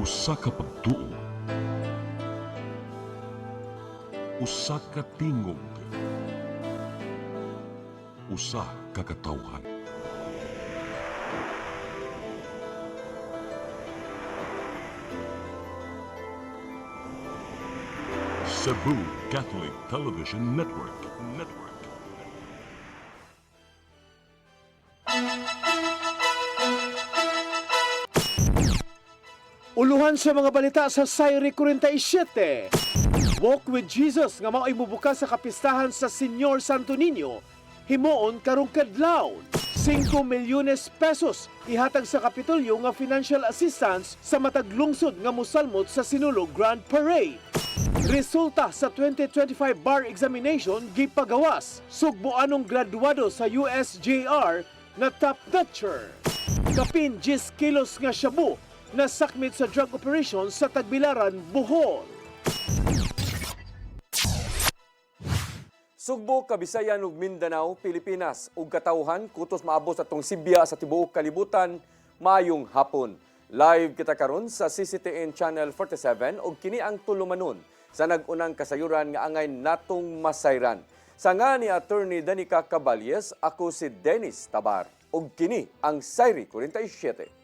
Usa ka pagtuo, usa ka tingog, usa ka katawhan. Cebu Catholic Television Network. Uluhan sa mga balita sa Sayri 47. Walk with Jesus nga mao'y mubukas sa kapistahan sa Senyor Santo Niño. Himuon karong kadlaw. 5 milyones pesos ihatag sa Kapitolyo nga financial assistance sa matag lungsod nga mosalmot sa Sinulog Grand Parade. Resulta sa 2025 bar examination gipagawas. Sugboanong graduado sa USJR na top notcher. Kapin 10 kilos nga shabu na sakmit sa drug operation sa Tagbilaran, Bohol. Sugbo, Kabisayan ug Mindanao, Pilipinas ug katawhan kutos maabot atong Sibya sa tibuok kalibutan maayong hapon. Live kita karon sa CCTN Channel 47 ug kini ang tulumanon sa nag-unang kasayuran nga angay natong masayran. Sa nga ni Attorney Danica Caballes, ako si Dennis Tabar ug kini ang Sayri 47.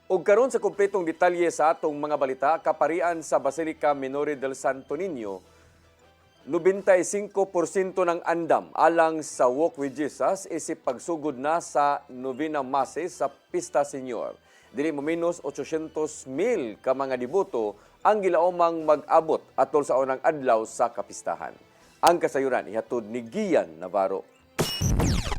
Ug karon sa kumpletong detalye sa atong mga balita, kaparian sa Basilica Minore del Santo Niño, 95% ng andam alang sa Walk with Jesus isip pagsugod na sa Novena Masses sa Pista Senyor. Dili mo minus 800,000 ka mga deboto ang gilaomang mag-abot atol sa unang adlaw sa kapistahan. Ang kasayuran ihatod ni Gian Navarro.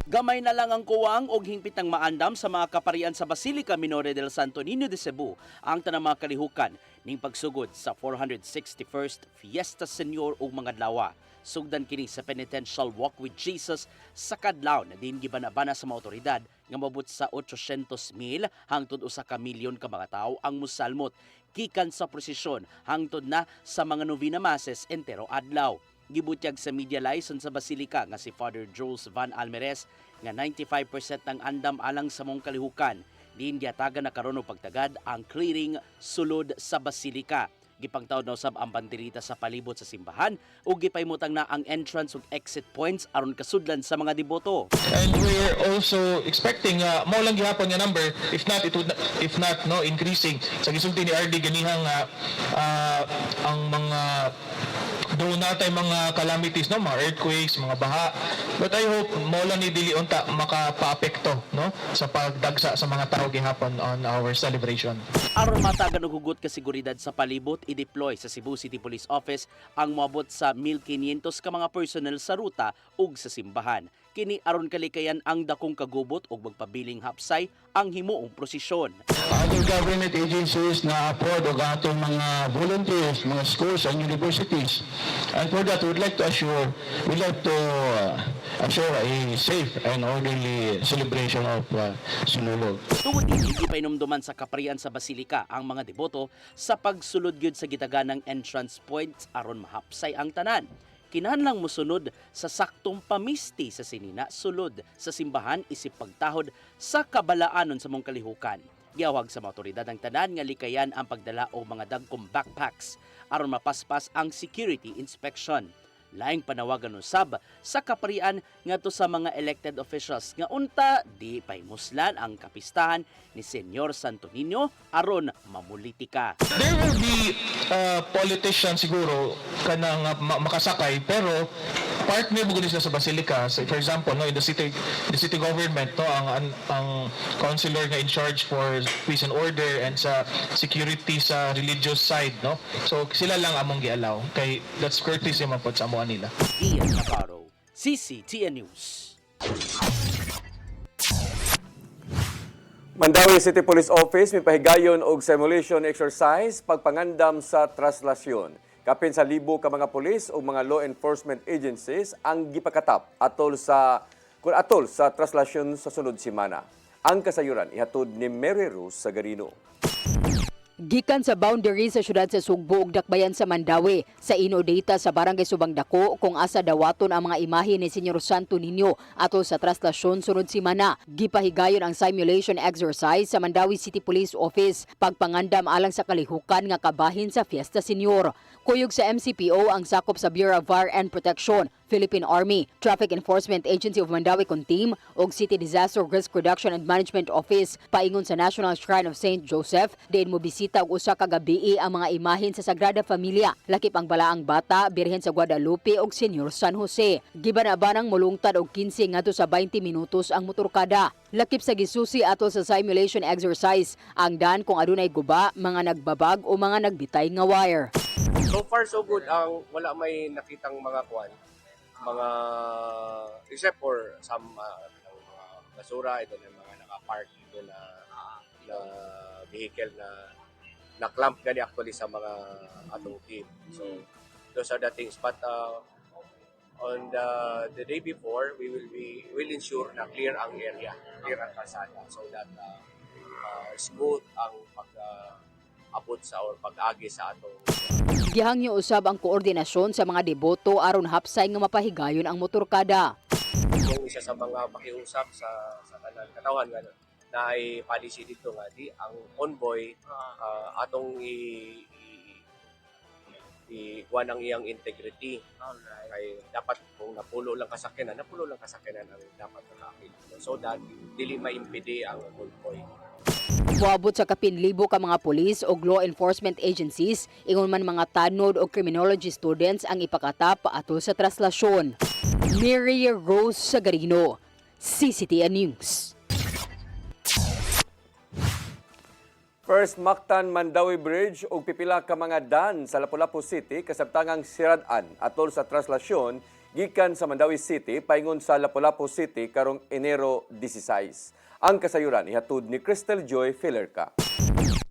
Gamay na lang ang kuwang og hingpitang maandam sa mga kaparian sa Basilica Minore del Santo Niño de Cebu ang tanang mga kalihukan ning pagsugod sa 461st Fiesta Senyor ug mga adlaw. Sugdan kini sa penitential Walk with Jesus sa kadlaw na din gibanabana sa mga otoridad nga mabot sa 800,000 hangtod 1 ka milyon ka mga tawo ang musalmot gikan sa prosesyon hangtod na sa mga novena masses entero adlaw. Gibutyag sa media liaison sa Basilica nga si Father Jules Van Almeres nga 95% ng andam alang sa mong kalihukan. Diin gyatagan na karon og pagtagad ang clearing sulod sa Basilica. Gipangtawd na usab ang banderita sa palibot sa simbahan ug gipaymutang na ang entrance ug exit points aron kasudlan sa mga deboto. And we're also expecting mo lang gihapon nga number, if not no increasing sa gisulti ni RD ganihang ang mga doon natay mga calamities, no, mga earthquakes, mga baha, but I hope mo lang ni dili unta makapaapekto, no, sa pagdagsa sa mga tao gihapon on our celebration. Aron matagan og hugot ka seguridad sa palibot, i-deploy sa Cebu City Police Office ang moabot sa 1,500 ka mga personnel sa ruta ug sa simbahan. Kini aron kalikayan ang dakong kagubot ug magpabiling hapsay ang himuong prosesyon. Other government agencies na afford og atong mga volunteers, mga schools and universities. And for that, we'd like to assure a safe and orderly celebration of Sinulog. Tungod hindi painomduman sa kaparian sa Basilica ang mga deboto sa pagsulod gyud sa gitaganang entrance points aron mahapsay ang tanan. Kinahanglang mosunod sa saktong pamisti sa sinina sulod sa simbahan isip pagtahod sa kabalaanon sa mong kalihukan. Giyawag sa mga otoridad ang tanan nga likayan ang pagdala og mga dagkong backpacks aron mapaspas ang security inspection. Laing panawagan usab sa kaparian ngadto sa mga elected officials nga unta di paymuslan ang kapistahan ni Senyor Santo Niño aron mamulitika. There will be politicians siguro kanang makasakay pero partner mo gud sila sa Basilica. So, for example, no, in the city government, no, ang councilor nga in charge for peace and order and sa security sa religious side, no. So sila lang among gialaw kay that's courtesy man pod sa amo nila. Ian Navarro, CCTN News. Mandawi City Police Office mipahigayon og simulation exercise pagpangandam sa traslasyon. Kapin sa libo ka mga pulis o mga law enforcement agencies ang gipakatap atol sa traslasyon sa sunod semana. Ang kasayuran ihatod ni Mary Rose Sagarino. Gikan sa boundary sa syudad sa Sugbo ug dakbayan sa Mandawi, sa ino data sa barangay Subang Dako kung asa dawaton ang mga imahe ni Senyor Santo Niño atol sa traslasyon sunod semana. Gipahigayon ang simulation exercise sa Mandawi City Police Office pagpangandam alang sa kalihukan nga kabahin sa Fiesta Senior. Kuyog sa MCPO ang sakop sa Bureau of Fire and Protection, Philippine Army, Traffic Enforcement Agency of Mandawi Conteam ug City Disaster Risk Reduction and Management Office paingon sa National Shrine of St. Joseph diin mo bisita og usa ka gabii ang mga imahen sa Sagrada Familia, lakip ang Balaang Bata, Birhen sa Guadalupe ug Senyor San Jose. Gibanabanang mulungtad og 15 ngadto sa 20 minutos ang motorkada. Lakip sa gisusi atol sa simulation exercise ang daan kung adunay guba, mga nagbabag o mga nagbitay nga wire. So far so good. Wala may nakitang mga kwan, mga except for some mga basura, ito na mga naka-park ito na vehicle na clamp gani actually sa mga atong team. So those are the things, but on the day before will ensure na clear ang area, clear ang kalsada so that smooth ang pag-abot sa or pag-agi sa atong Gihangyo usab ang koordinasyon sa mga deboto aron hapsay nga mapahigayon ang motorkada. yung isa sa mga pakiusap sa kanang katawan nga na ay policy dito nga di ang convoy atong ikuan ang iyang integrity. Kay dapat kung napulo lang kasakyanan ang dapat nakakil. So that dili maimpede ang convoy. Moabot sa kapinlibo ka mga pulis o law enforcement agencies, ingon man mga tanod o criminology students ang ipakatap atol sa traslasyon. Mary Rose Sagarino, CCTN News. First Mactan Mandawi Bridge ug pipila ka mga dan sa Lapu-Lapu City kasabtangang sirad-an atol sa traslasyon gikan sa Mandawi City paingon sa Lapu-Lapu City karong Enero 16. Ang kasayuran ihatod ni Crystal Joy Filerca.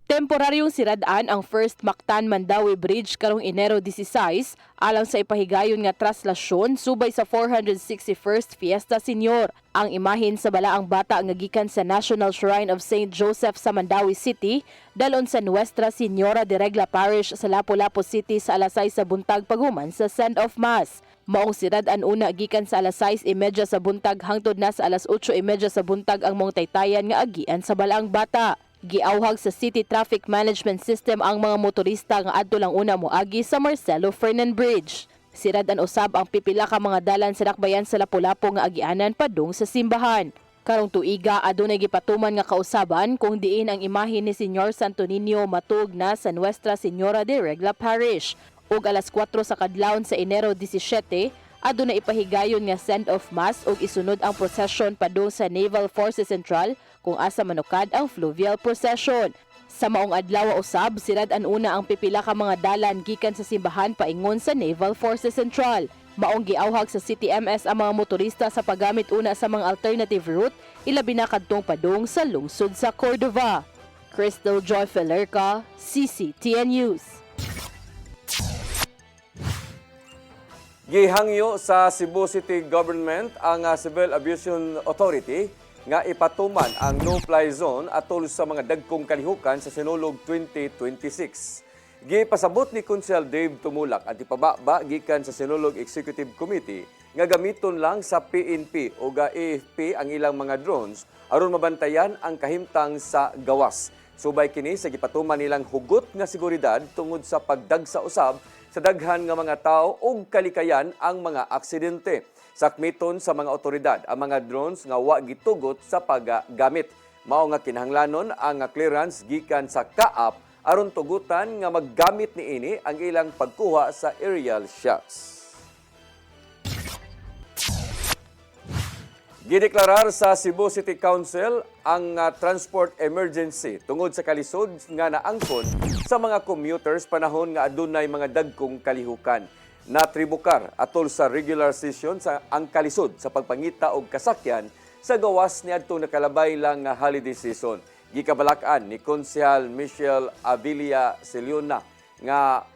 Temporaryong siradaan ang First Mactan Mandawi Bridge karong Enero 16 alang sa ipahigayon nga traslasyon subay sa 461st Fiesta Senior. Ang imahin sa Balaang Bata nga gikan sa National Shrine of St. Joseph sa Mandawi City dalon sa Nuestra Señora de Regla Parish sa Lapu-Lapu City sa alas 6 sa buntag paghuman sa send-off mass. Maong sirad-an una gikan sa alas 6:30 sa buntag hangtod na sa alas 8:30 sa buntag ang mong taytayan nga agian sa Balaang Bata. Giauhag sa City Traffic Management System ang mga motorista nga adto lang una moagi sa Marcelo Fernan Bridge. Sirad-an usab ang pipila ka mga dalan sa dakbayan sa Lapu-Lapu nga agianan padung sa simbahan. Karong tuiga adunay gipatuman nga kausaban kung diin ang imahe ni Senyor Santo Niño matug na sa Nuestra Señora de Regla Parish. Ug alas 4 sa kadlawon sa Enero 17, adunay ipahigayon nga send-off mass ug isunod ang procession padung sa Naval Forces Central kung asa manukad ang fluvial procession. Sa maong adlaw usab, sirad-an una ang pipila ka mga dalan gikan sa simbahan paingon sa Naval Forces Central. Maong giauhag sa City MS ang mga motorista sa paggamit una sa mga alternative route, ilabi na kadtong padung sa lungsod sa Cordova. Crystal Joy Filerca, CCTN News. Gihangyo sa Cebu City Government ang Civil Aviation Authority nga ipatuman ang no-fly zone atol sa mga dagkong kalihukan sa sinulog 2026. Gipasabot ni Konsel Dave Tumulak ang ipababa gikan sa Sinulog Executive Committee nga gamiton lang sa PNP o AFP ang ilang mga drones aron mabantayan ang kahimtang sa gawas. Subay kini sa gipatuman nilang hugot nga seguridad tungod sa pagdagsa usab sa daghan nga mga tao ug kalikayan ang mga aksidente. Sakmiton sa mga otoridad ang mga drones nga wa gitugot sa paggamit. Mao nga kinahanglanon ang clearance gikan sa kaap aron tugutan nga maggamit niini ang ilang pagkuha sa aerial shots. Gideklarar sa Cebu City Council ang transport emergency tungod sa kalisod nga naangkon sa mga commuters panahon nga adunay mga dagkong kalihukan. Natribukar atol sa regular session sa ang kalisod sa pagpangita og kasakyan sa gawas niadtong nakalabay lang nga holiday season. Gikabalakan ni Konsehal Michelle Avila Celiona nga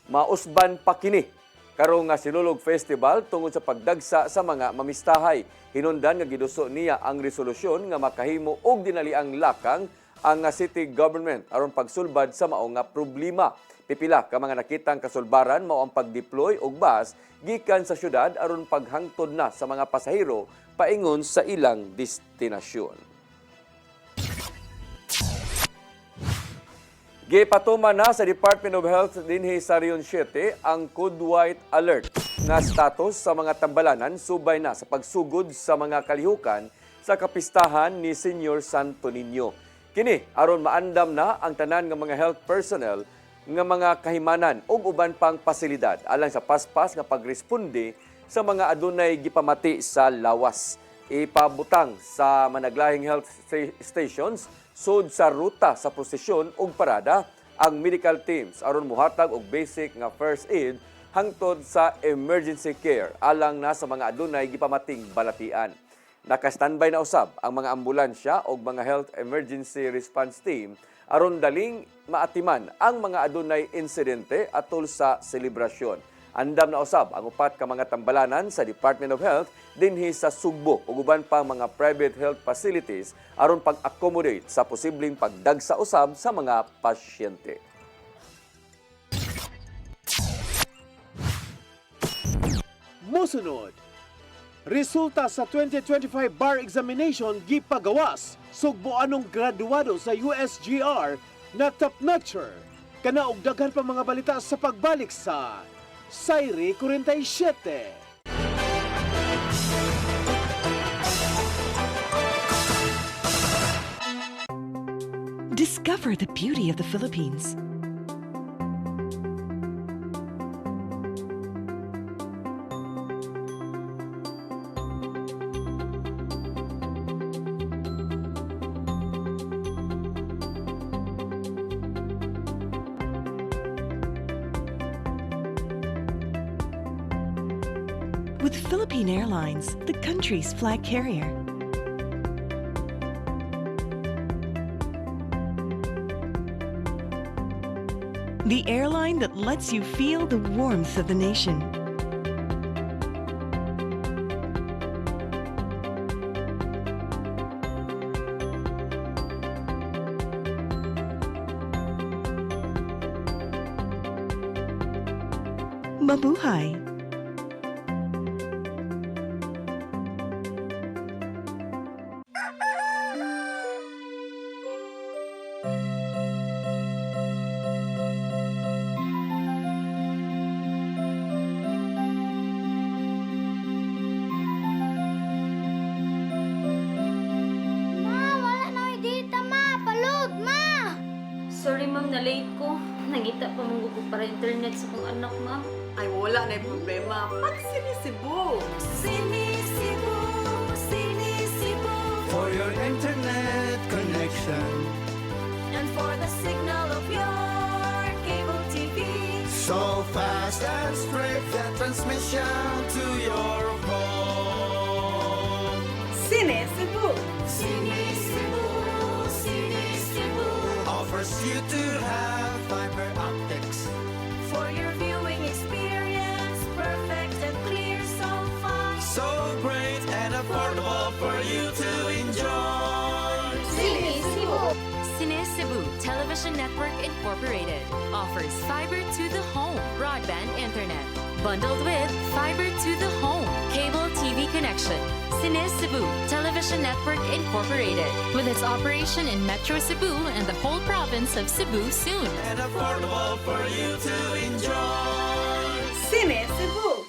mausban pa kini karong nga Sinulog Festival tungod sa pagdagsa sa mga mamistahay. Hinundan nga giduso niya ang resolusyon nga makahimo og dinaliang lakang ang city government aron pagsulbad sa mao nga problema. Pipila ka mga nakitang kasulbaran mao ang pag-deploy og bus gikan sa syudad aron paghangtod na sa mga pasahero paingon sa ilang destinasyon. Gipatuman na sa Department of Health dinhi sa Region 7 ang Code White Alert nga status sa mga tambalanan subay na sa pagsugod sa mga kalihukan sa kapistahan ni Senior Santo Niño. Kini aron maandam na ang tanan nga mga health personnel nga mga kahimanan ug uban pang pasilidad alang sa paspas nga pagresponde sa mga adunay gipamati sa lawas. Ipabutang sa managlahing health stations sud sa ruta sa prosesyon ug parada ang medical teams aron muhatag og basic nga first aid hangtod sa emergency care alang na sa mga adunay gipamating balatian. Naka-standby na usab ang mga ambulansya ug mga health emergency response team aron daling maatiman ang mga adunay insidente atol sa selebrasyon. Andam na usab ang upat ka mga tambalanan sa Department of Health dinhi sa Sugbo ug uban pang mga private health facilities aron pag-accommodate sa posibleng pagdagsa usab sa mga pasyente. Mosunod, resulta sa 2025 bar examination gipagawas sugboanong graduado sa USGR na top-notcher. Kana og daghan pa mga balita sa pagbalik sa Sayri 47. Discover the beauty of the Philippines. With Philippine Airlines, the country's flag carrier. The airline that lets you feel the warmth of the nation. Mabuhay! Sorry ma'am, na-late ko. Nangita pa mong gugo para internet sa kong anak ma'am. Ay, wala na yung problema. Pag Sinisibu! Sinisibu, Sinisibu. For your internet connection And for the signal of your cable TV. so fast and straight, the transmission to your home. Sinisibu! Sinisibu, Sinisibu. Offers you to have fiber optics. For your viewing experience, perfect and clear so far. So great and affordable for you to enjoy. Sinisibu. Sinisibu Television Network Incorporated offers fiber to the home broadband internet. Bundled with fiber to the home, cable TV connection. Cine Cebu Television Network Incorporated, with its operation in Metro Cebu and the whole province of Cebu soon. And affordable for you to enjoy. Cine Cebu.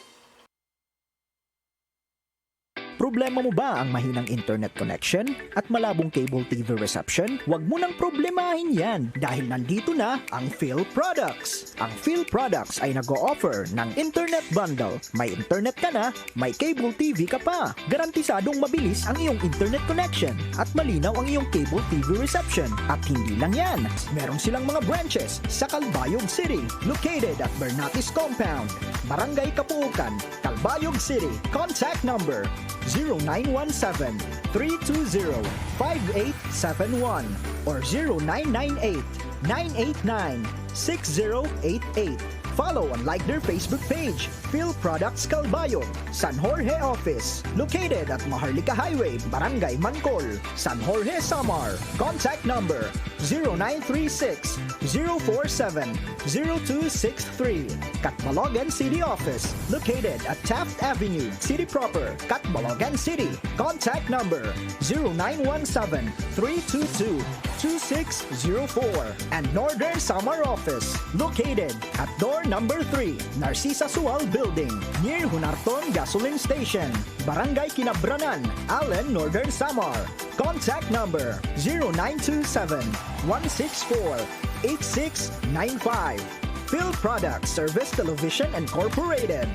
Problema mo ba ang mahinang internet connection at malabong cable TV reception? Huwag mo nang problemahin yan dahil nandito na ang Phil Products. Ang Phil Products ay nag-o-offer ng internet bundle. May internet ka na, may cable TV ka pa. Garantisadong mabilis ang iyong internet connection at malinaw ang iyong cable TV reception. At hindi lang yan, meron silang mga branches sa Calbayog City, located at Bernatis Compound, Barangay Kapuukan, Calbayog City. Contact number 0917-320-5871 or 0998-989-6088. Follow and like their Facebook page, Phil Products Calbayog, San Jorge Office, located at Maharlika Highway, Barangay Mancol, San Jorge, Samar. Contact number 0936-047-0263. Catbalogan City Office, located at Taft Avenue, City Proper, Catbalogan City. Contact number 0917-322-2604. And Northern Samar Office, located at door number 3, Narcisa Sual Building, near Hunarton Gasoline Station, Barangay Kinabranan, Allen, Northern Samar. Contact number 0927-164-8695. Phil Products Service Television Incorporated.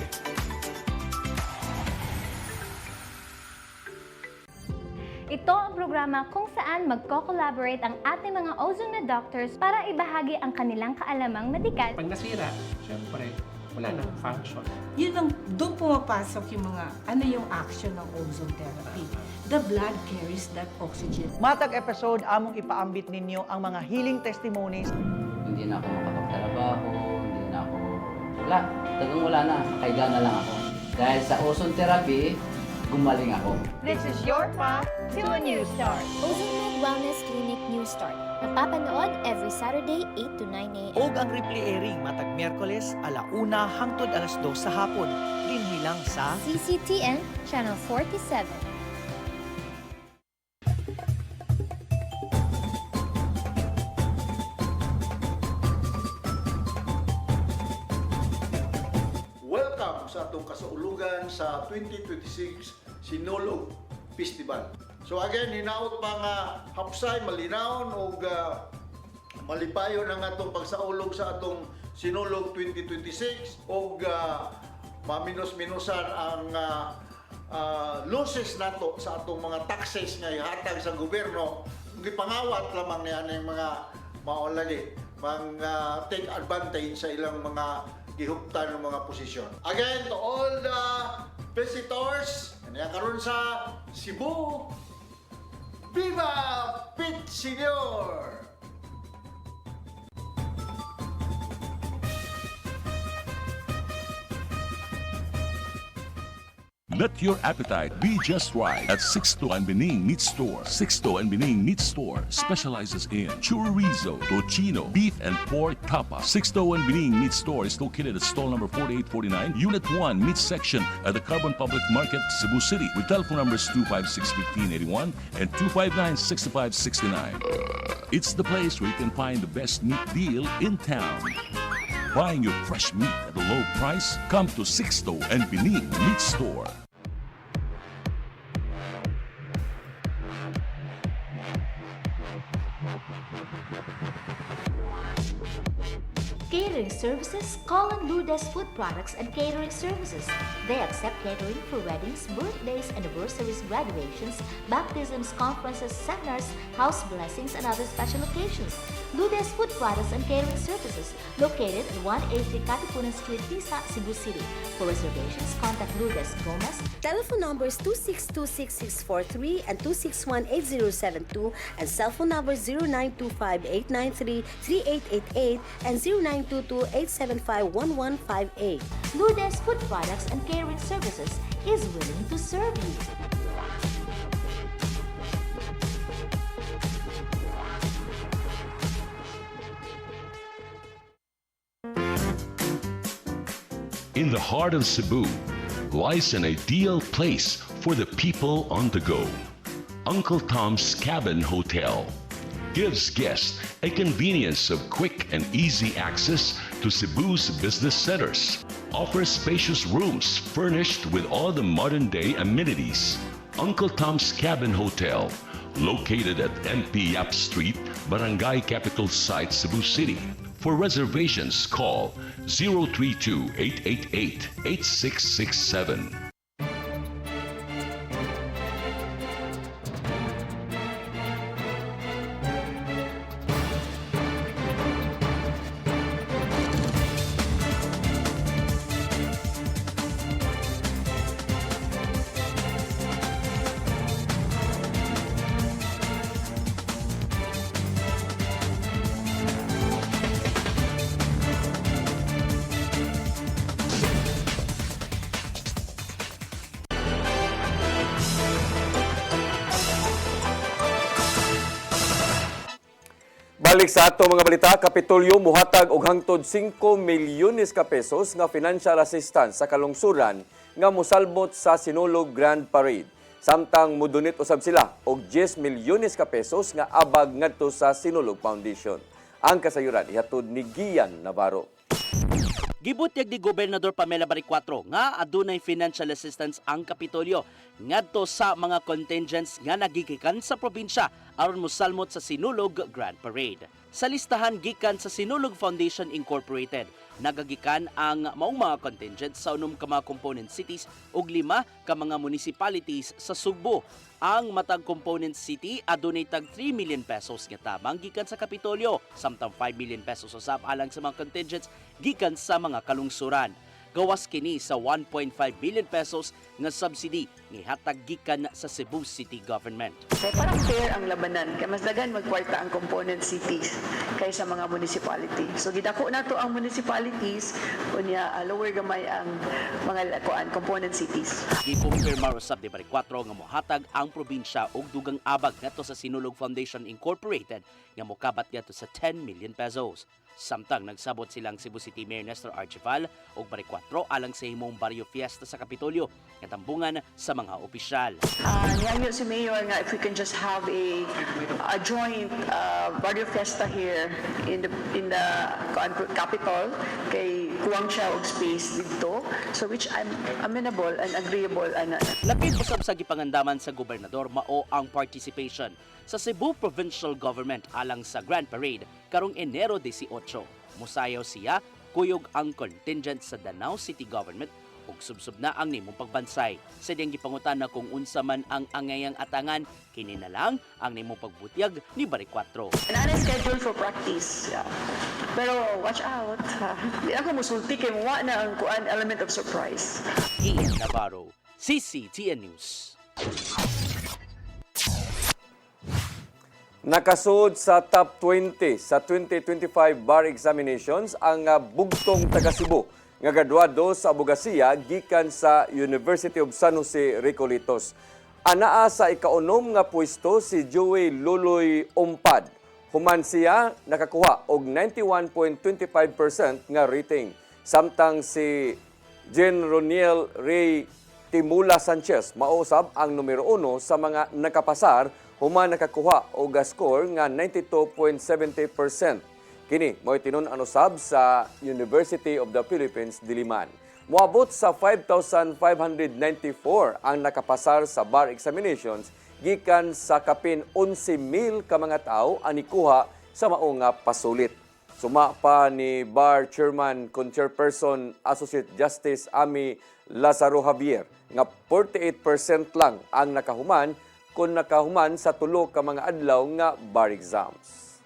Ito ang programa kung saan magko-collaborate ang ating mga ozone na doctors para ibahagi ang kanilang kaalamang medikal. Pag nasira, syempre, wala nang function. Yun ang, doon pumapasok yung mga, ano yung action ng ozone therapy. The blood carries that oxygen. Matag episode, among ipaambit ninyo ang mga healing testimonies. Hindi na ako makapagtrabaho, hindi na ako... wala na, kaiga na lang ako. Dahil sa ozone therapy, gumaling ako. This is your path to a new start. Ozomed Wellness Clinic New Start. Napapanood every Saturday 8 to 9 a.m. Og ang replay airing matag Miyerkules, 1:00 hangtod 2:00 sa hapon. Dinhi lang sa CCTN Channel 47. Welcome sa atong kasaulugan sa 2026 Sinulog Festival. So again, hinaot pa nga hapsay, malinawon o malipayon ang atong pagsaulog sa atong Sinulog 2026 o maminos-minusan ang losses nato sa atong mga taxes nga ihatag sa gobyerno. Gipangawat lamang niya ng mga maolali, mga take advantage sa ilang mga gihuptan ng mga posisyon. Again, to all the visitors, karon sa Cebu, Viva Pit Senior! Let your appetite be just right at Sixto and Bening Meat Store. Sixto and Bening Meat Store specializes in chorizo, tocino, beef and pork tapa. Sixto and Bening Meat Store is located at stall number 4849, Unit 1, Meat Section at the Carbon Public Market, Cebu City, with telephone numbers 256-1581 and 259-6569. It's the place where you can find the best meat deal in town. Buying your fresh meat at a low price? Come to Sixto and Bening Meat Store. Catering services, call on Lourdes Food Products and Catering Services. They accept catering for weddings, birthdays, anniversaries, graduations, baptisms, conferences, seminars, house blessings, and other special occasions. Lourdes Food Products and Catering Services, located at 183 Katipunan Street, Tisa, Cebu City. For reservations, contact Lourdes Gomez. Telephone numbers 2626643 and 2618072 and cell phone numbers 0925-893-3888 and 0922-875-1158. Lourdes Food Products and Catering Services is willing to serve you. In the heart of Cebu lies an ideal place for the people on the go. Uncle Tom's Cabin Hotel gives guests a convenience of quick and easy access to Cebu's business centers. Offers spacious rooms furnished with all the modern-day amenities. Uncle Tom's Cabin Hotel, located at NP Yap Street, Barangay Capital Site, Cebu City. For reservations, call 032-888-8667. Balik sa ato mga balita, Kapitolyo muhatag og hangtod 5 milyones ka pesos nga financial assistance sa kalungsuran nga mosalbot sa Sinulog Grand Parade. Samtang mudunit usab sila og 10 milyones ka pesos nga abag ngadto sa Sinulog Foundation. Ang kasayuran ihatod ni Gian Navarro. Gibutyag ni Gobernador Pamela Baricuatro nga adunay financial assistance ang Kapitolyo ngadto sa mga contingents nga nagigikan sa probinsya aron mosalmot sa Sinulog Grand Parade. Sa listahan gikan sa Sinulog Foundation Incorporated, nagagikan ang maong mga contingents sa unom ka mga component cities ug 5 ka mga municipalities sa Sugbo. Ang matag component city adunay tag 3 million pesos nga tabang gikan sa Kapitolyo, samtang 5 million pesos usab alang sa mga contingents gikan sa mga kalungsuran. Gawas kini sa 1.5 billion pesos nga subsidy nihatag gikan sa Cebu City Government. Kaya parang fair ang labanan, kaya mas dagan magkwarta ang component cities kaysa mga municipality. So gidako na to ang municipalities, unya lower gamay ang mga component cities. Gikumpirma usab ni Baricuatro nga mohatag ang probinsya og dugang abag ngadto sa Sinulog Foundation Incorporated nga mokabat ngadto sa 10 million pesos. Samtang nagsabot silang Cebu City Mayor Nestor Archival og Baricuatro alang sa himong Barrio Fiesta sa Kapitolyo nga tambungan sa mga opisyal. Niyanyo si Mayor nga if we can just have a joint Barrio Fiesta here in the capital kay kuwang siya og space dito, so which I'm amenable and agreeable. Lapit usab sa gipangandaman sa gobernador mao ang participation sa Cebu Provincial Government alang sa Grand Parade karong Enero 18. Musayaw siya kuyog ang contingent sa Danao City Government ug subsub na ang nimong pagbansay. Sa diyang gipangutana kung unsa man ang angayang atangan, kini na lang ang nimong pagbutyag ni Baricuatro. Ana schedule for practice. Yeah. Pero watch out. Di ako musulti kay mo na ang element of surprise. Ian Navarro, CCTN News. Nakasud sa top 20 sa 2025 bar examinations ang bugtong taga Cebu nga graduado sa abogasiya gikan sa University of San Jose Recoletos. Anaa sa ikaunom nga pwesto si Joey Luloy Umpad. Human siya nakakuha og 91.25% nga rating. Samtang si Jen Roniel Ray Timula Sanchez mausab ang numero 1 sa mga nakapasar human nakakuha og score nga 92.70%. Kini mo'y tinun-an usab sa University of the Philippines, Diliman. Moabot sa 5,594 ang nakapasar sa bar examinations gikan sa kapin 11,000 ka mga tawo ang nikuha sa mao nga pasulit. Suma pa ni Bar Chairman kun Chairperson Associate Justice Ami Lazaro Javier nga 48% lang ang nakahuman kung nakahuman sa tulo ka mga adlaw nga bar exams.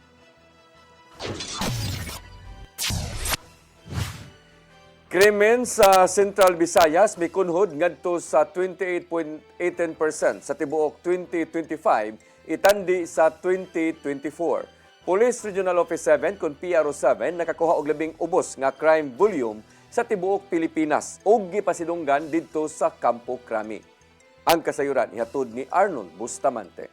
Krimen sa Central Visayas mikunhod ngadto sa 28.18% sa tibuok 2025 itandi sa 2024. Police Regional Office 7 kun PRO7 nakakuha og labing ubos nga crime volume sa tibuok Pilipinas ug gipasidunggan didto sa Campo Crame. Ang kasayuran ihatod ni Arnold Bustamante.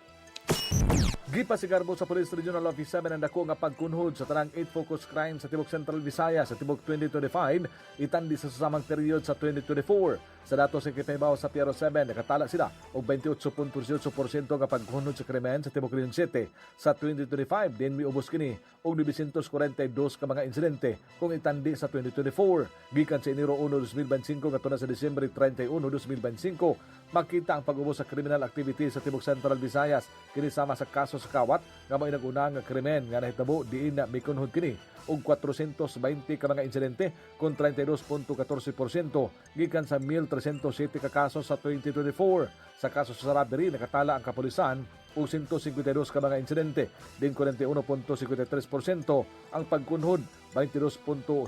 Gipasigar mo sa Police Regional Office 7 ang dako nga pagkunhod sa tanang 8 focus crime sa Tibok Central Visayas sa Tibok 2025 itandi sa susamang period sa 2024. Sa datos sa Kipahibaw sa Piero 7, nakatala sila og 28.18% nga pagkunhod sa krimen sa Tibok Region 7. Sa 2025, din miubos kini og 942 ka mga insidente kung itandi sa 2024. Gikan sa Enero 1, 2025 ngadto na sa Disyembre 31, 2025, makita ang pag-ubos sa criminal activity sa Tibok Central Visayas kini sama sa kaso sa kawat nga may nag-una nga krimen nga nahitabo diin na mikunhod kini og 420 ka mga insidente kung 32.14% gikan sa 1,307 ka kaso sa 2024. Sa kaso sa robbery nakatala ang kapulisan og 152 ka mga insidente din 41.53%. Ang pagkunhod 22.08%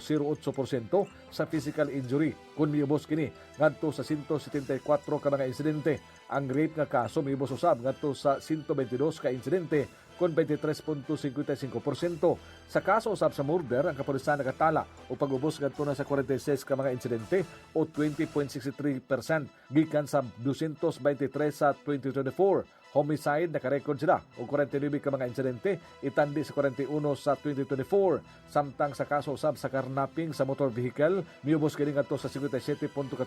sa physical injury kun miubos kini ngadto sa 174 ka mga insidente. Ang rape nga kaso miubos usab ngadto sa 122 ka insidente kon 23.55%. Sa kaso usab sa murder, ang kapulisan nakatala o pag-ubos ngadto na sa 46 ka mga insidente o 20.63% gikan sa 223 sa 2024. Homicide, nakarecord sila o 49 ka mga insidente, itandi sa 41 sa 2024. Samtang sa kaso usab sa karnaping sa motor vehicle, miubos kini ngadto sa 57.14%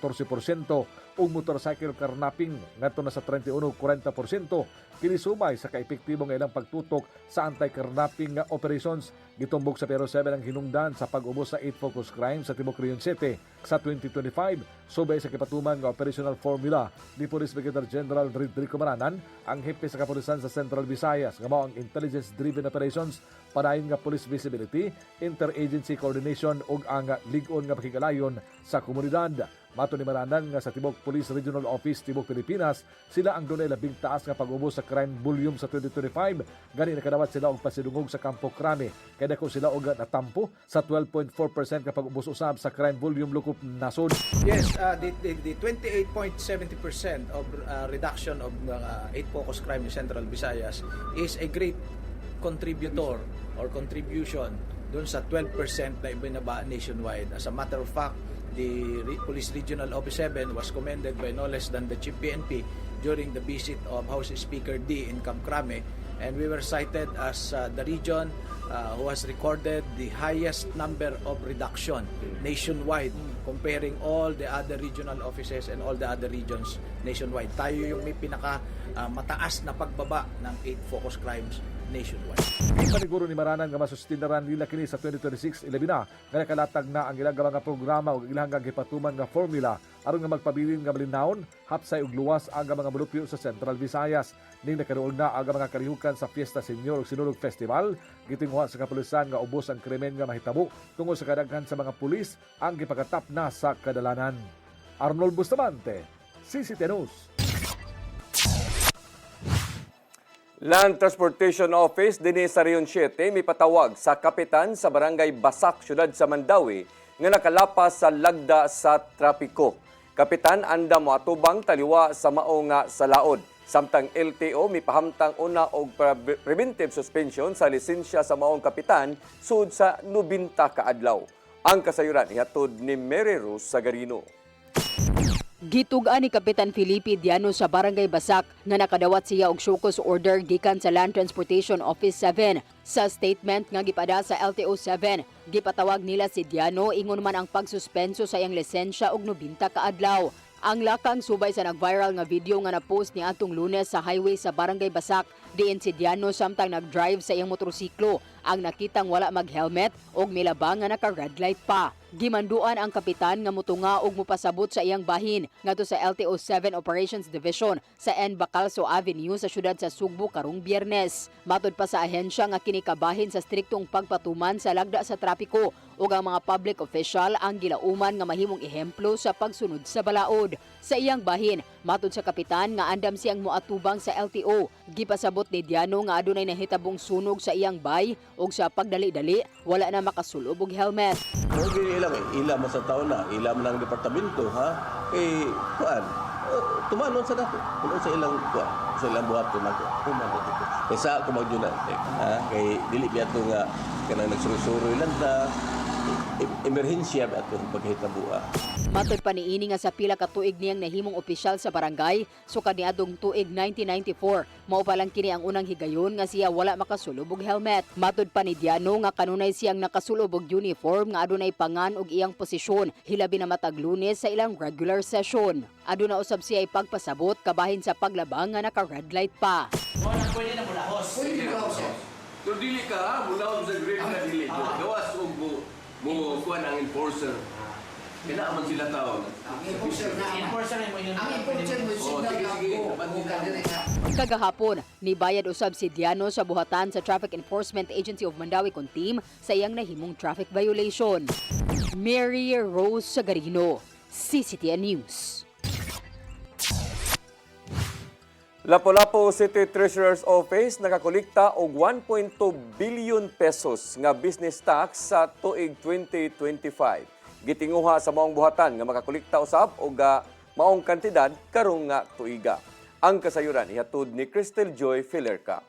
ug motorcycle karnaping ngadto na sa 31.40%. Kini sumay sa kaepektibong ilang pagtutok sa anti-karnaping operations. Gitumbok sa Piero 7 ang hinungdan sa pag-ubos sa 8 focus crimes sa Tibok Region 7 sa 2025. Subay sa kipatuman nga operational formula ni Police Brigadier General Rodrigo Maranan, ang hepe sa kapulisan sa Central Visayas nga mao ang intelligence-driven operations, panayon nga police visibility, interagency coordination ug ang lig-on nga pakigalayon sa komunidad. Mato ni Maranan nga sa Tibok Police Regional Office Tibok Pilipinas, sila ang dunay labing taas nga pag-ubos sa crime volume sa 2025. Gani nakadawat sila og pasidungog sa Campo Crame. Kaya dako sila og natampo sa 12.4% nga pag-ubos usab sa crime volume lukop nasod. Yes, the 28.70% of reduction of 8 focus crime in Central Visayas is a great contributor or contribution doon sa 12% na ibinaba nationwide. As a matter of fact, the Police Regional Office 7 was commended by no less than the Chief PNP during the visit of House Speaker D in Camp Crame, and we were cited as the region who has recorded the highest number of reduction nationwide comparing all the other regional offices and all the other regions nationwide. Tayo yung may pinaka mataas na pagbaba ng 8 focus crimes nationwide. Paniguro ni Maranan nga masustindaran nila kini sa 2026 ilabi na nga nakalatag na ang ilang mga programa ug ilang gipatuman nga formula aron nga magpabilin nga malinawon, hapsay ug luwas ang mga mulupyo sa Central Visayas. Ning nakaroon na ang mga kalihukan sa Fiesta Senior ug Sinulog Festival, gitinguha sa kapulisan nga ubos ang krimen nga mahitabo tungod sa kadaghan sa mga pulis ang gipakatap na sa kadalanan. Arnold Bustamante, CCT News. Land Transportation Office dinhi sa Region 7 may patawag sa kapitan sa Barangay Basak, Syudad sa Mandawi nga nakalapas sa lagda sa trapiko. Kapitan anda mo atubang taliwa sa mao nga salaod. Samtang LTO may pahamtang una og preventive suspension sa lisensya sa maong kapitan sud sa 90 ka adlaw. Ang kasayuran ihatod ni Mary Rose Sagarino. Gitugan ni Kapitan Felipe Diano sa Barangay Basak nga nakadawat siya og showcause order gikan sa Land Transportation Office 7. Sa statement nga gipada sa LTO 7, gipatawag nila si Diano ingon man ang pagsuspenso sa iyang lisensya og 90 ka adlaw. Ang lakang subay sa nag-viral nga video nga na-post ni atong Lunes sa highway sa Barangay Basak, diin si Diano samtang nag-drive sa iyang motorsiklo ang nakitang wala mag-helmet og milabang nga naka-red light pa. Gimanduan ang kapitan nga motunga og mopasabot sa iyang bahin ngadto sa LTO 7 Operations Division sa N. Bacalso Avenue sa siyudad sa Sugbo karong Biyernes. Matod pa sa ahensya nga kinikabahin sa striktong pagpatuman sa lagda sa trapiko ug ang mga public official ang gilauman nga mahimong ehemplo sa pagsunod sa balaod. Sa iyang bahin, matod sa kapitan nga andam siyang moatubang sa LTO. Gipasabot ni Diano nga adunay nahitabong sunog sa iyang bay ug sa pagdali-dali wala na makasulob og helmet. Ilam sa taon na, ilam ng departamento, ha? Kuan, tumanon sa nato. Kung sa ilang, kuan, sa ilang buhat ko tumanon dito. Kaysa ako magdunante, ha? Kay dili biya ito nga, kanang nagsurusuroy lang ta, emerhensya ba ito paghitabo. Matod pa niini nga sa pila ka tuig niyang nahimong opisyal sa barangay, so kaniadtong tuig 1994, mao pa lang kini ang unang higayon nga siya wala makasulub og helmet. Matod pa ni Diano nga kanunay siyang nakasulob og uniform nga adunay pangan og iyang posisyon, hilabi na matag Lunes sa ilang regular session. Aduna usab siya ipagpasabot kabahin sa paglabang nga naka-red light pa. Pwede na mula host. Pero dili ka, mula sa grade na dili. Gawas og mo kuan ang enforcer. Kaya naman sila taon. Enforcer mo yun. Ang enforcer mo Kagahapon, nibayad usab si Diano sa buhatan sa Traffic Enforcement Agency of Mandawi Kuntim sa iyang nahimong traffic violation. Mary Rose Sagarino, CCTN News. Lapu-Lapu City Treasurer's Office nakakolekta og 1.2 billion pesos nga business tax sa tuig 2025. Gitinguha sa maong buhatan nga makakolekta usab og maong kantidad karong nga tuiga. Ang kasayuran ihatod ni Crystal Joy Filerca.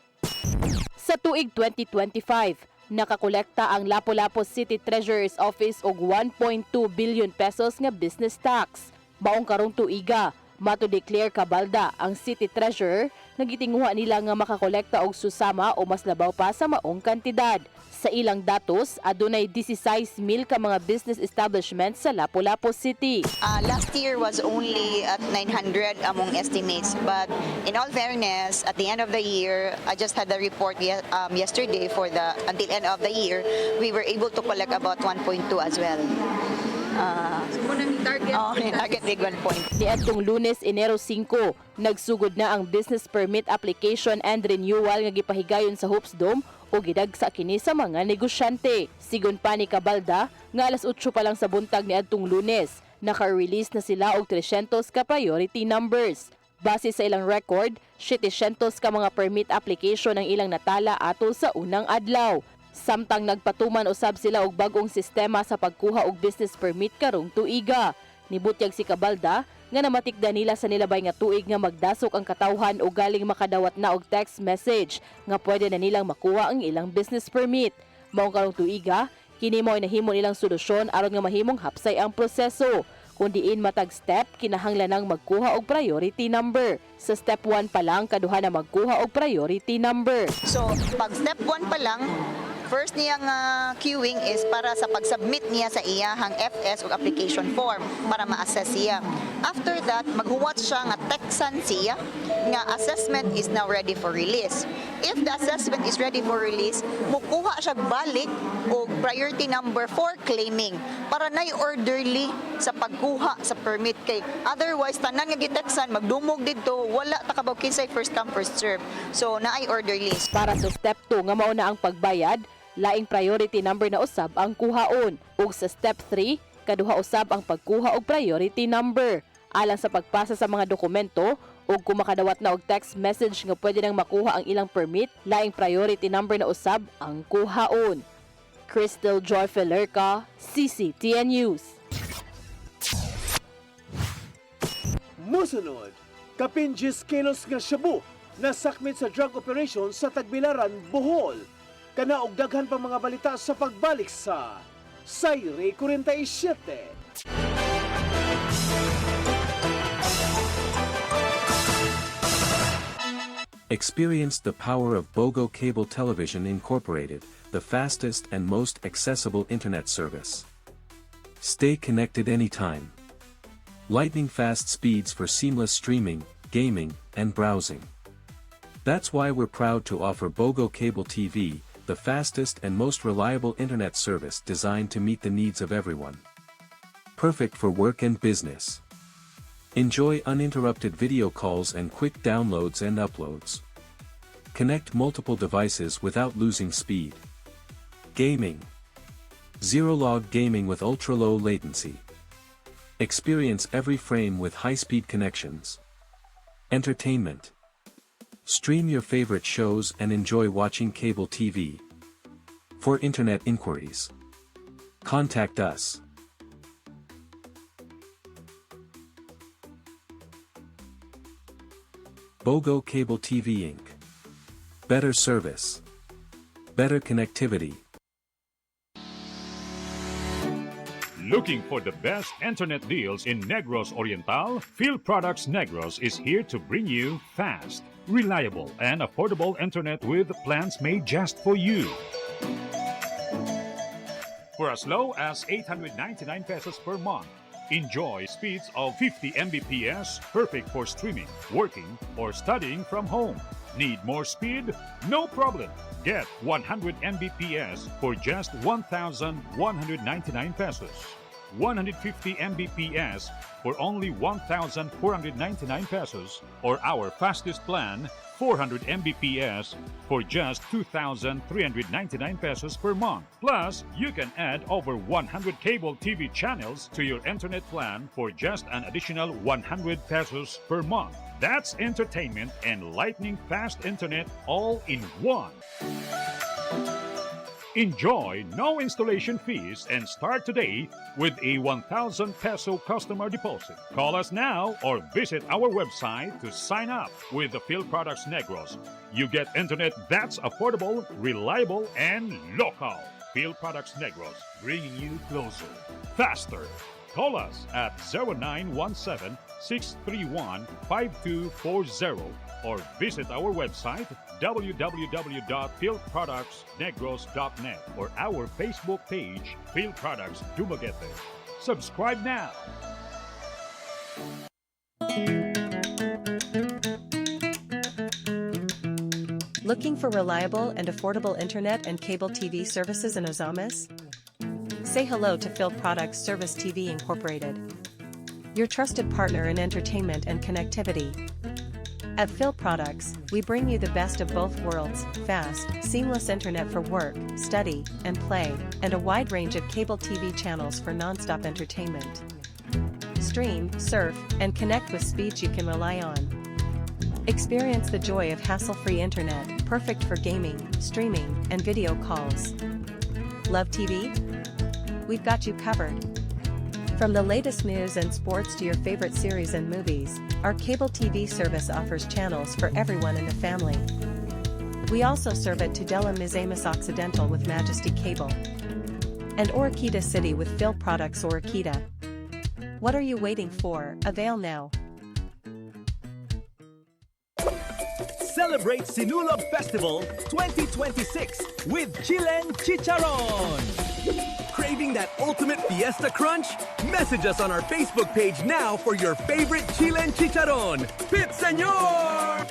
Sa tuig 2025, nakakolekta ang Lapu-Lapu City Treasurer's Office og 1.2 billion pesos nga business tax. Maong karong tuiga, mato-declare Cabalda ang City Treasurer, nagitinguha nila nga makakolekta og susama o mas labaw pa sa maong kantidad. Sa ilang datos, adunay 16,000 ka mga business establishments sa Lapu-Lapu City. Last year was only at 900 among estimates, but in all fairness, at the end of the year, I just had the report yesterday for until end of the year, we were able to collect about 1.2 as well. Target big 1 point. Niadtong Lunes, Enero 5, nagsugod na ang business permit application and renewal nga gipahigayon sa Hoops Dome o gidagsa kini sa mga negosyante. Sigon pa ni Cabalda, nga alas 8 pa lang sa buntag niadtong Lunes, naka-release na sila og 300 ka priority numbers. Base sa ilang record, 700 ka mga permit application ang ilang natala ato sa unang adlaw. Samtang nagpatuman usab sila og bagong sistema sa pagkuha og business permit karong tuiga. Nibutyag si Cabalda nga namatikda nila sa nilabay nga tuig nga magdasok ang katawhan o galing makadawat na og text message nga pwede na nilang makuha ang ilang business permit. Maong karong tuiga, kini mao nahimo nilang solusyon aron nga mahimong hapsay ang proseso. Kung diin matag step, kinahanglan nang magkuha og priority number. Sa step 1 pa lang, kaduha na magkuha og priority number. So, pag step 1 pa lang, first niyang queuing is para sa pag-submit niya sa iyahang FS o application form para ma-assess siya. After that, maghuwat siya nga textan siya nga assessment is now ready for release. If the assessment is ready for release, mukuha siya balik o priority number for claiming para na orderly sa pagkuha sa permit kay otherwise tanan nga gitextan magdumog didto wala takabaw kinsay first come first serve. So naay orderly. Para sa step 2 nga mao na ang pagbayad, laing priority number na usab ang kuhaon. Ug sa step 3, kaduha usab ang pagkuha og priority number. Alang sa pagpasa sa mga dokumento ug kung makadawat na og text message nga pwede nang makuha ang ilang permit, laing priority number na usab ang kuhaon. Crystal Joy Filerca, CCTN News. Musunod, kapin 10 kilos nga shabu nasakmit sa drug operation sa Tagbilaran, Bohol. Kana og daghan pa mga balita sa pagbalik sa Sayre 47. Experience the power of BOGO Cable Television Incorporated, the fastest and most accessible internet service. Stay connected anytime. Lightning fast speeds for seamless streaming, gaming, and browsing. That's why we're proud to offer BOGO Cable TV, the fastest and most reliable internet service designed to meet the needs of everyone. Perfect for work and business. Enjoy uninterrupted video calls and quick downloads and uploads. Connect multiple devices without losing speed. Gaming. Zero-log gaming with ultra-low latency. Experience every frame with high-speed connections. Entertainment. Stream your favorite shows and enjoy watching cable TV. For internet inquiries, contact us. BOGO Cable TV Inc. Better service. Better connectivity. Looking for the best internet deals in Negros Oriental? Phil Products Negros is here to bring you fast, reliable, and affordable internet with plans made just for you. For as low as 899 pesos per month, enjoy speeds of 50 Mbps, perfect for streaming, working, or studying from home. Need more speed? No problem. Get 100 Mbps for just 1,199 pesos. 150 Mbps for only 1,499 pesos, or our fastest plan, 400 Mbps for just 2,399 pesos per month. Plus, you can add over 100 cable TV channels to your internet plan for just an additional 100 pesos per month. That's entertainment and lightning fast internet all in one. Enjoy no installation fees and start today with a 1,000 peso customer deposit. Call us now or visit our website to sign up with the Phil Products Negros. You get internet that's affordable, reliable, and local. Phil Products Negros, bringing you closer, faster. Call us at 0917-631-5240 or visit our website www.philproductsnegros.net or our Facebook page, Phil Products Dumaguete. Subscribe now. Looking for reliable and affordable internet and cable TV services in Ozamis? Say hello to Phil Products Service TV Incorporated, your trusted partner in entertainment and connectivity. At Phil Products, we bring you the best of both worlds, fast, seamless internet for work, study, and play, and a wide range of cable TV channels for non-stop entertainment. Stream, surf, and connect with speeds you can rely on. Experience the joy of hassle-free internet, perfect for gaming, streaming, and video calls. Love TV? We've got you covered. From the latest news and sports to your favorite series and movies, our cable TV service offers channels for everyone in the family. We also serve at Tudela Misamis Occidental with Majesty Cable and Oroquita City with Phil Products Oroquita. What are you waiting for? Avail now. Celebrate Sinulog Festival 2026 with Chilen Chicharon. Craving that ultimate fiesta crunch? Message us on our Facebook page now for your favorite Chilen Chicharon. Pit Señor!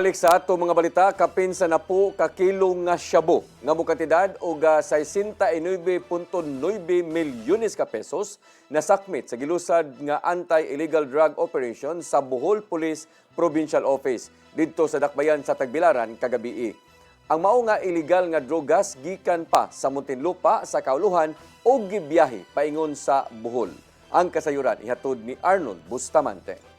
Balik sa ato mga balita, kapin sa napo ka kilong nga shabu nga mukantidad og 69.9 milyones ka pesos nasakmit sa gilusad nga anti-illegal drug operation sa Bohol Police Provincial Office didto sa Dakbayan sa Tagbilaran kagabi. Ang mao nga illegal nga drogas gikan pa sa Muntinlupa sa Kauluhan o gibiyahe paingon sa Bohol. Ang kasayuran ihatod ni Arnold Bustamante.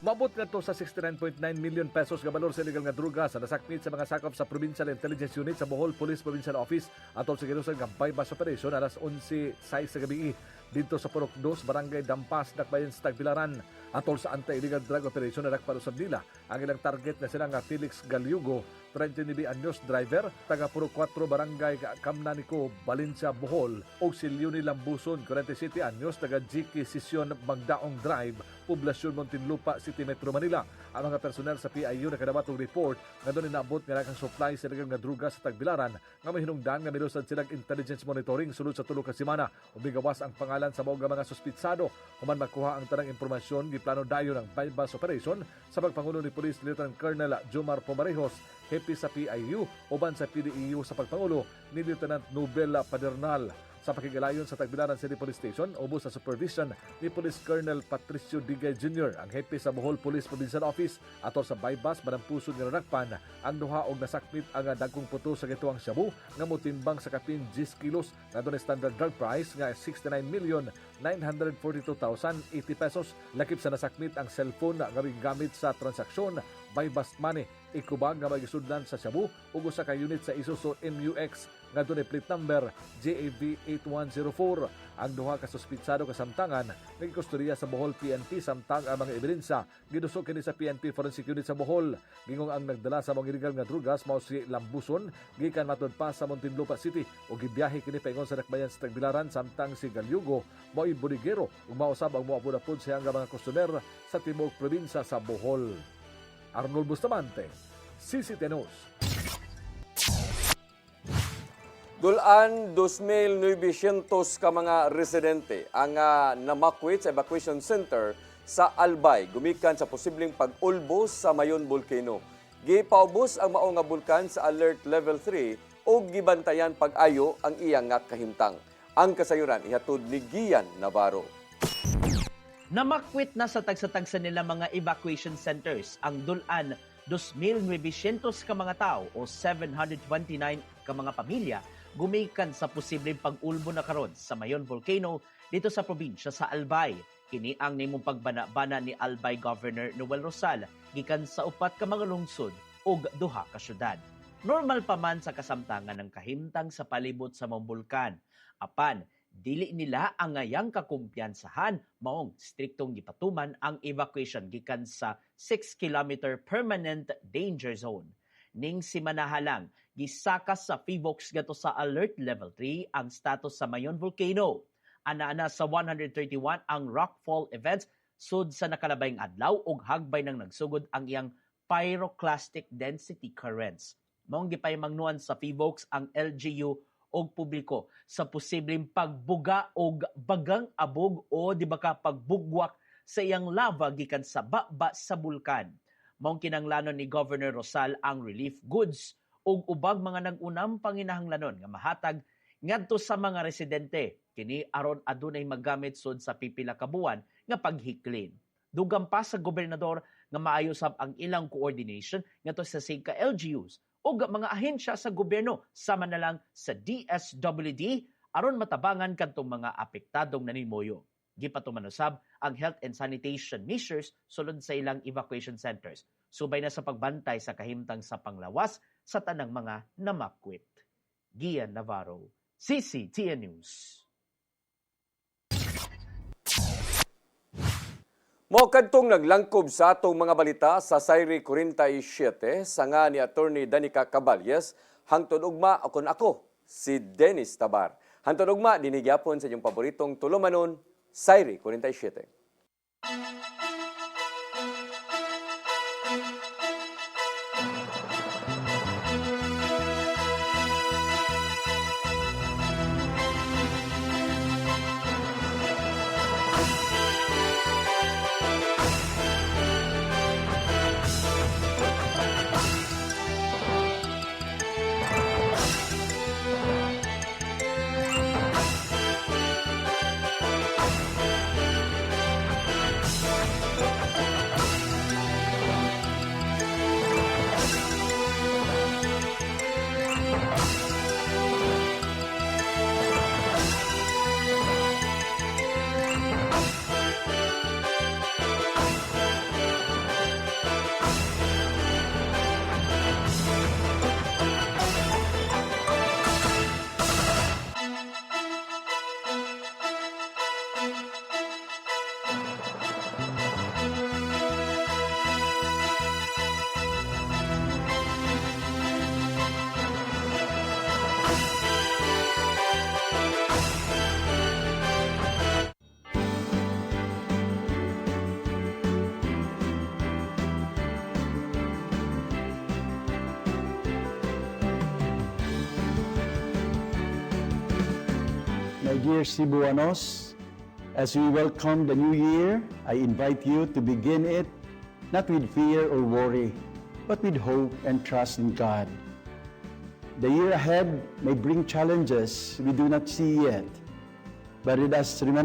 Mabot nga to sa 69.9 million pesos nga balor sa illegal nga droga sa nasakmit sa mga sakop sa Provincial Intelligence Unit sa Bohol Police Provincial Office atol sa gilusad nga bypass operation alas 11:06 sa gabi dito sa Purok 2, Barangay Dampas, Dakbayan sa Tagbilaran. Atol sa anti-illegal drug operation na nakparusab nila ang ilang target na sila nga Felix Galiugo, 39 anyos driver, taga Purok 4, Barangay Kamnanico, Valencia, Bohol, o si Leonie Lambuson, 47 anyos, taga GK Sisyon, Magdaong Drive, Poblasyon Muntinlupa, City Metro Manila. Ang mga personel sa PIU na kadabatong report nga doon inabot nga nakang supply sa illegal nga druga sa Tagbilaran nga may hinungdan nga milusad silang intelligence monitoring sulod sa 3 ka semana. Umigawas ang pangalan sa mga mga suspitsado human makuha ang tanang impormasyon giplano dayon ng bypass operation sa pagpangulo ni Police Lieutenant Colonel Jomar Pomarejos, hepe sa PIU uban sa PDEU sa pagpangulo ni Lieutenant Nobel Padernal. Sa pakigalayon sa Tagbilaran City Police Station, ubos sa supervision ni Police Colonel Patricio Digay Jr., ang hepe sa Bohol Police Provincial Office, atol sa bypass manampusod nga nanakpan ang duha og nasakmit ang dagkong puto sa gituang shabu nga motimbang sa kapin 10 kilos na doon standard drug price nga 69,942,080 pesos. Lakip sa nasakmit ang cellphone nga gamit sa transaksyon by bust money. Ikubag nga magisudlan sa shabu ug usa ka unit sa Isuzu MUX nga dunay plate number JAV8104. Ang duha ka suspitsado kasamtangan nagkustorya sa Bohol PNP samtang ang mga ebidensya gidusok kini sa PNP Forensic Unit sa Bohol. Gingong ang nagdala sa mga illegal nga drugas mao si Lambuson gikan matud pa sa Muntinlupa City ug gibiyahe kini paingon sa Dakbayan sa Tagbilaran samtang si Galiugo mo'y bodigero ug mausab ang moapod siya nga mga customer sa tibuok probinsya sa Bohol. Arnold Bustamante, CCT News. Dulan 2,900 ka mga residente ang namakwit sa evacuation center sa Albay gumikan sa posibleng pag-ulbo sa Mayon Volcano. Gipaubos ang mao nga bulkan sa Alert Level 3 o gibantayan pag-ayo ang iyang nga kahimtang. Ang kasayuran ihatod ni Gian Navarro. Namakwit na sa tagsa-tagsa nila mga evacuation centers ang Dulan 2,900 ka mga tao o 729 ka mga pamilya gumikan sa posibleng pag-ulbo na karon sa Mayon Volcano dito sa probinsya sa Albay. Kini ang nimong pagbana-bana ni Albay Governor Noel Rosal gikan sa upat ka mga lungsod ug duha ka syudad. Normal pa man sa kasamtangan ng kahimtang sa palibot sa mga bulkan. Apan, dili nila ang ngayang kakumpiyansahan maong striktong gipatuman ang evacuation gikan sa 6-kilometer permanent danger zone. Ning simanahalang gisakas sa PHIVOLCS gato sa Alert Level 3 ang status sa Mayon Volcano. Ana-ana sa 131 ang rockfall events sud sa nakalabayng adlaw ug hagbay nang nagsugod ang iyang pyroclastic density currents. Maong gipahimangnuan sa PHIVOLCS ang LGU og publiko sa posibleng pagbuga og bagang abog o di ba ka pagbugwak sa iyang lava gikan sa baba sa bulkan. Maong kinanglanon ni Governor Rosal ang relief goods ug ubang mga nag-unang panginahanglanon nga mahatag ngadto sa mga residente kini aron adunay magamit sud sa pipila ka buwan nga paghiklin. Dugang pa sa gobernador nga maayo sab ang ilang coordination ngadto sa SIGCA LGUs ug mga ahensya sa gobyerno sama na lang sa DSWD aron matabangan kadtong mga apektadong nanimoyo. Gipatumanusab ang health and sanitation measures sulod sa ilang evacuation centers. Subay na sa pagbantay sa kahimtang sa panglawas sa tanang mga namakwit. Gian Navarro, CCTN News. Mao kadtong naglangkob sa atong mga balita sa Sayri 47 sanga ni Attorney Danica Caballes hangtod ugma ako si Dennis Tabar. Hangtod ugma dinigyapon sa inyong paboritong tulumanon Sayri 47. My dear Cebuanos, as we welcome the new year, I invite you to begin it not with fear or worry, but with hope and trust in God. The year ahead may bring challenges we do not see yet, but let us remember